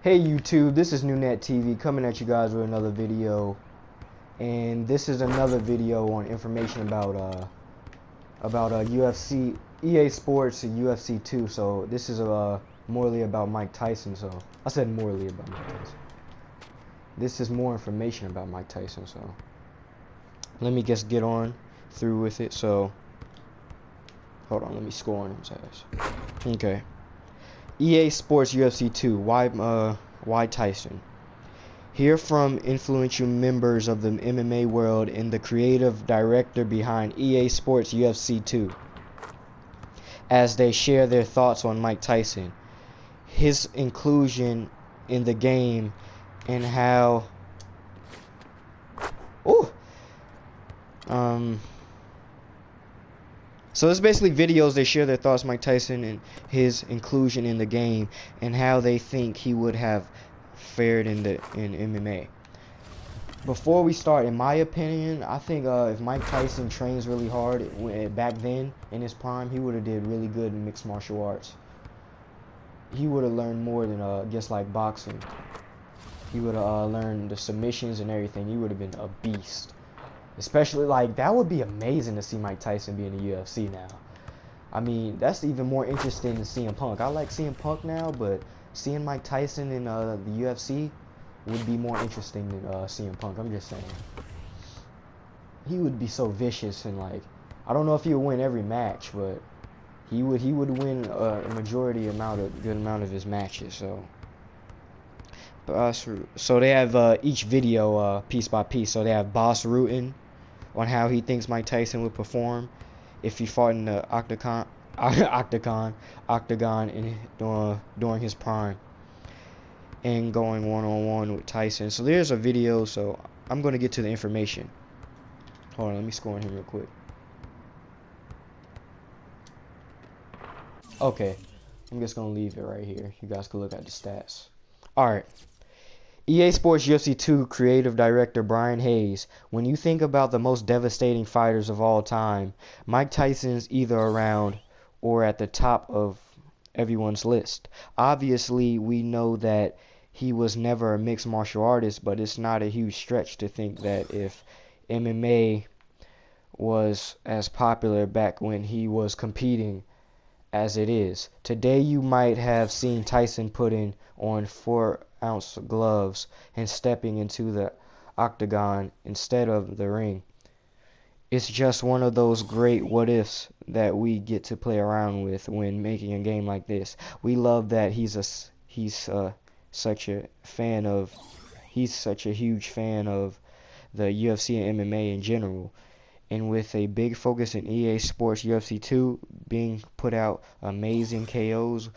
Hey YouTube, this is NunetTV coming at you guys with another video, and this is another video on information about UFC, EA Sports, and UFC 2. So this is morely about Mike Tyson. So I said morely about Mike Tyson. This is more information about Mike Tyson. So let me just get on through with it. So hold on, let me score on his ass. Okay. EA Sports UFC 2. Why Tyson? Hear from influential members of the MMA world and the creative director behind EA Sports UFC 2 as they share their thoughts on Mike Tyson, his inclusion in the game, and how so it's basically videos they share their thoughts Mike Tyson and his inclusion in the game and how they think he would have fared in MMA. Before we start, in my opinion, I think if Mike Tyson trains really hard back then in his prime, he would have did really good in mixed martial arts. He would have learned more than just like boxing. He would have learned the submissions and everything. He would have been a beast. Especially, like, that would be amazing to see Mike Tyson be in the UFC now. I mean, that's even more interesting than CM Punk. I like CM Punk now, but seeing Mike Tyson in the UFC would be more interesting than CM Punk. I'm just saying. He would be so vicious and, like, I don't know if he would win every match, but he would win a good amount of his matches. So they have each video piece by piece. So they have Boss Rutan on how he thinks Mike Tyson would perform if he fought in the octagon during his prime and going one-on-one with Tyson. So there's a video, so I'm going to get to the information. Hold on, let me score on him real quick. Okay, I'm just going to leave it right here. You guys can look at the stats. Alright. EA Sports UFC 2 creative director Brian Hayes. When you think about the most devastating fighters of all time, Mike Tyson's either around or at the top of everyone's list. Obviously, we know that he was never a mixed martial artist, but it's not a huge stretch to think that if MMA was as popular back when he was competing as it is today, you might have seen Tyson putting on 4-ounce gloves and stepping into the octagon instead of the ring. It's just one of those great what ifs that we get to play around with when making a game like this. We love that he's such a huge fan of the UFC and MMA in general. And with a big focus in EA Sports UFC 2 being put out amazing KOs,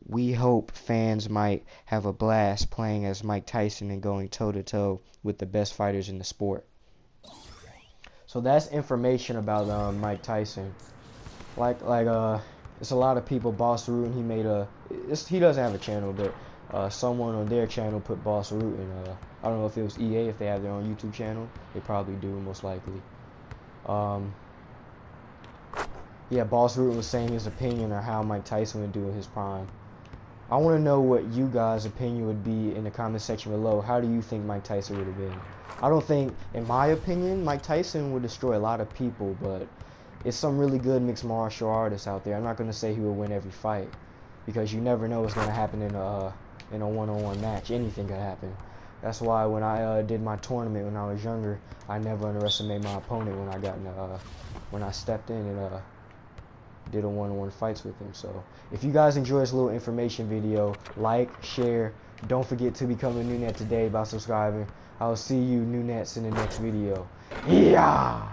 we hope fans might have a blast playing as Mike Tyson and going toe-to-toe with the best fighters in the sport. So that's information about Mike Tyson. Like it's a lot of people. Boss Rutan, he doesn't have a channel, but someone on their channel put Boss Rutan. I don't know if it was EA, if they have their own YouTube channel. They probably do, most likely. Yeah, Boss Rutan was saying his opinion on how Mike Tyson would do in his prime. I want to know what you guys' opinion would be in the comment section below. How do you think Mike Tyson would have been? I don't think, in my opinion, Mike Tyson would destroy a lot of people, but it's some really good mixed martial artists out there. I'm not going to say he would win every fight, because you never know what's going to happen in a one-on-one match. Anything could happen. That's why when I did my tournament when I was younger, I never underestimated my opponent when I stepped in and did a one-on-one fights with him. So if you guys enjoy this little information video, like, share. Don't forget to become a Nunet today by subscribing. I'll see you Nunets in the next video. Yeah.